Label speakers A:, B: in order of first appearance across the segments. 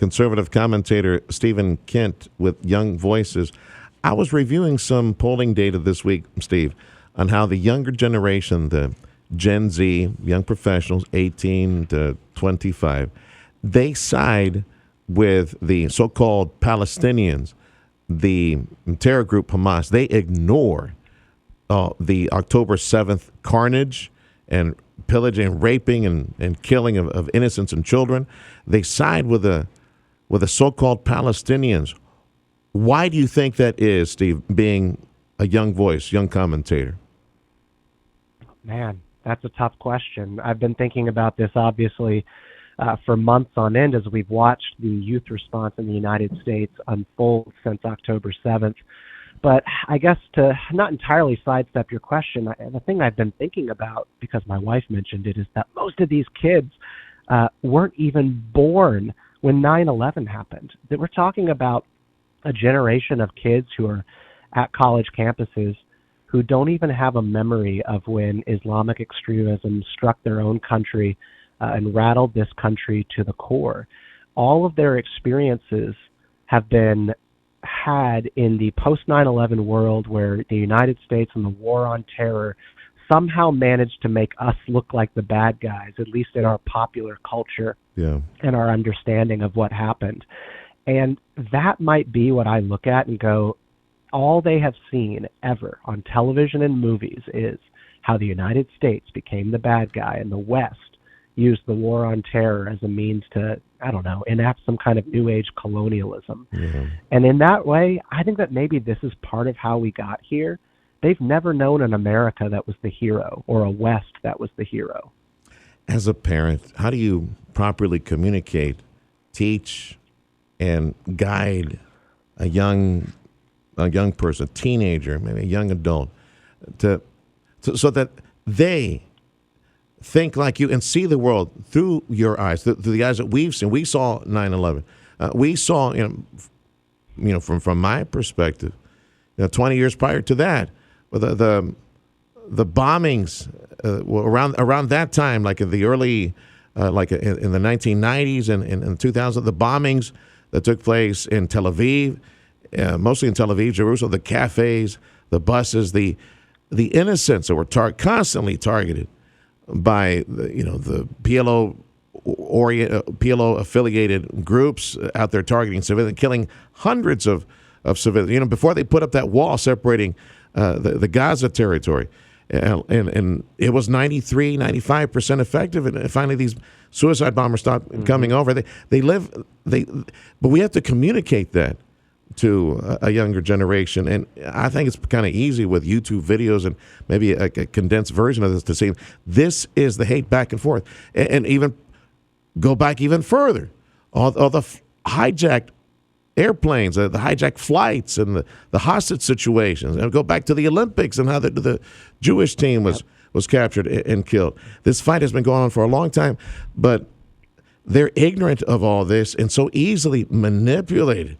A: conservative commentator Stephen Kent with Young Voices. I was reviewing some polling data this week, Steve, on how the younger generation, the Gen Z, young professionals, 18 to 25, they side with the so-called Palestinians, the terror group Hamas. They ignore the October 7th carnage and pillaging and raping and killing of innocents and children. They side with the so-called Palestinians. Why do you think that is, Steve, being a young voice, young commentator?
B: Man, that's a tough question. I've been thinking about this, obviously, for months on end as we've watched the youth response in the United States unfold since October 7th. But I guess to not entirely sidestep your question, the thing I've been thinking about, because my wife mentioned it, is that most of these kids weren't even born when 9/11 happened. That we're talking about a generation of kids who are at college campuses who don't even have a memory of when Islamic extremism struck their own country and rattled this country to the core. All of their experiences have been had in the post 9/11 world, where the United States and the war on terror somehow managed to make us look like the bad guys, at least in our popular culture and our understanding of what happened. And that might be what I look at and go, all they have seen ever on television and movies is how the United States became the bad guy and the West used the war on terror as a means to, I don't know, enact some kind of new age colonialism. And in that way, I think that maybe this is part of how we got here. They've never known an America that was the hero or a West that was the hero.
A: As a parent, how do you properly communicate, teach, and guide a young person, a teenager, maybe a young adult, so that they think like you and see the world through your eyes, through the eyes that we've seen? We saw 9/11. We saw, from my perspective, 20 years prior to that, the bombings around that time, like in the early, like in the 1990s and 2000, the bombings that took place in Tel Aviv, mostly in Tel Aviv, Jerusalem, the cafes, the buses, the innocents that were constantly targeted by the PLO affiliated groups out there targeting civilians, killing hundreds of civilians. Before they put up that wall separating the Gaza territory, and it was 95% effective, and finally these suicide bombers stopped coming over. But we have to communicate that to a younger generation, and I think it's kind of easy with YouTube videos and maybe a condensed version of this to say this is the hate back and forth, and even go back even further, all the hijacked airplanes, the hijacked flights, and the hostage situations, and go back to the Olympics and how the Jewish team was captured and killed. This fight has been going on for a long time, but they're ignorant of all this and so easily manipulated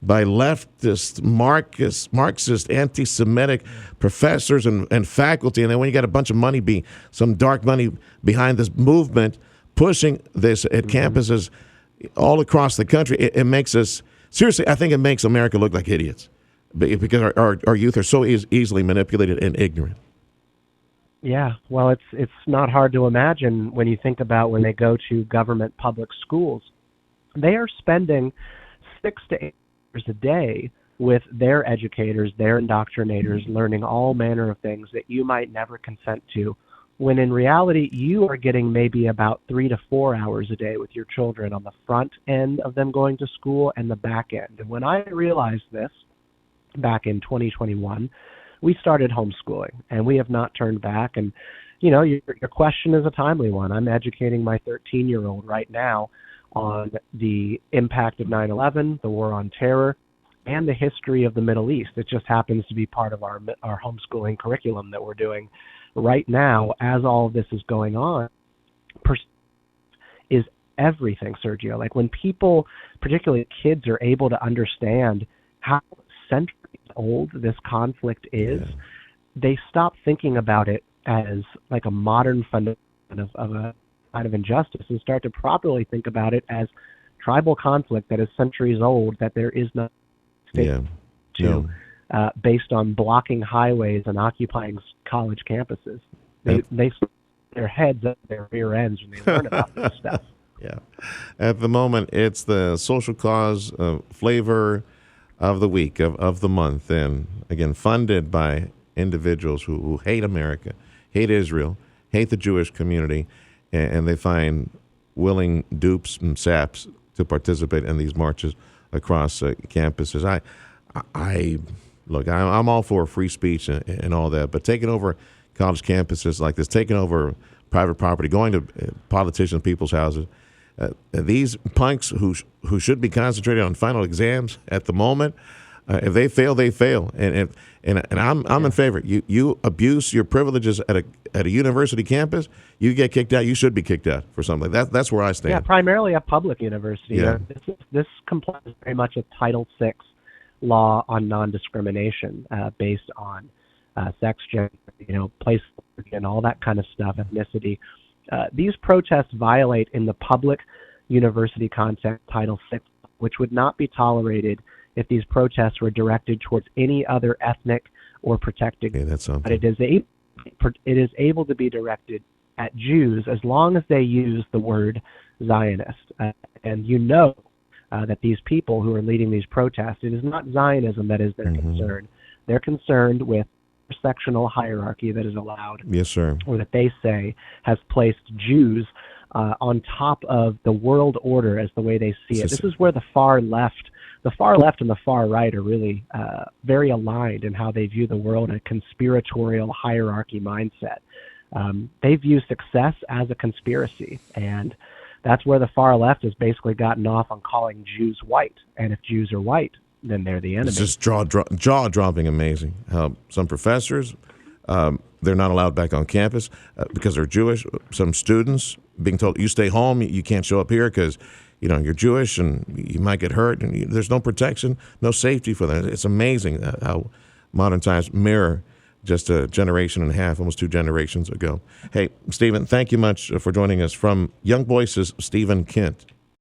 A: by leftist, Marxist, anti-Semitic professors and faculty. And then when you got a bunch of money, some dark money behind this movement, pushing this at campuses all across the country, it makes us, seriously, I think it makes America look like idiots because our youth are so easily manipulated and ignorant.
B: Yeah, well, it's not hard to imagine when you think about when they go to government public schools. They are spending 6 to 8 hours a day with their educators, their indoctrinators, learning all manner of things that you might never consent to, when in reality you are getting maybe about 3 to 4 hours a day with your children on the front end of them going to school and the back end. And when I realized this back in 2021, we started homeschooling, and we have not turned back. And, your question is a timely one. I'm educating my 13-year-old right now on the impact of 9/11, the war on terror, and the history of the Middle East. It just happens to be part of our homeschooling curriculum that we're doing right now as all of this is going on. Is everything, Sergio. Like when people, particularly kids, are able to understand how centuries old this conflict is, they stop thinking about it as like a modern phenomenon of a kind of injustice and start to properly think about it as tribal conflict that is centuries old that there is no state based on blocking highways and occupying college campuses. They their heads up their rear ends when they learn about this stuff.
A: Yeah. At the moment, it's the social cause flavor of the week, of the month. And again, funded by individuals who hate America, hate Israel, hate the Jewish community, and they find willing dupes and saps to participate in these marches across campuses. I'm all for free speech and all that, but taking over college campuses like this, taking over private property, going to politicians' people's houses, these punks who should be concentrating on final exams at the moment, if they fail, they fail. And I'm in favor. You abuse your privileges at a university campus, you get kicked out. You should be kicked out for something like that. That's where I stand.
B: Yeah, primarily a public university.
A: Yeah.
B: This complies very much with Title VI law on non-discrimination based on sex, gender, place, and all that kind of stuff, ethnicity. These protests violate in the public university context Title VI, which would not be tolerated if these protests were directed towards any other ethnic or protected.
A: Okay, that's something.
B: But it is able to be directed at Jews as long as they use the word Zionist. And that these people who are leading these protests, it is not Zionism that is their concern. They're concerned with sectional hierarchy that is allowed.
A: Yes, sir.
B: Or that they say has placed Jews on top of the world order as the way they see it. This is where the far left and the far right are really very aligned in how they view the world, a conspiratorial hierarchy mindset. They view success as a conspiracy, and that's where the far left has basically gotten off on calling Jews white. And if Jews are white, then they're the enemy.
A: It's just jaw-dropping amazing how some professors, they're not allowed back on campus because they're Jewish. Some students being told, you stay home, you can't show up here because you're Jewish and you might get hurt, and there's no protection, no safety for them. It's amazing how modern times mirror just a generation and a half, almost 2 generations ago. Hey, Stephen, thank you much for joining us. From Young Voices, Stephen Kent.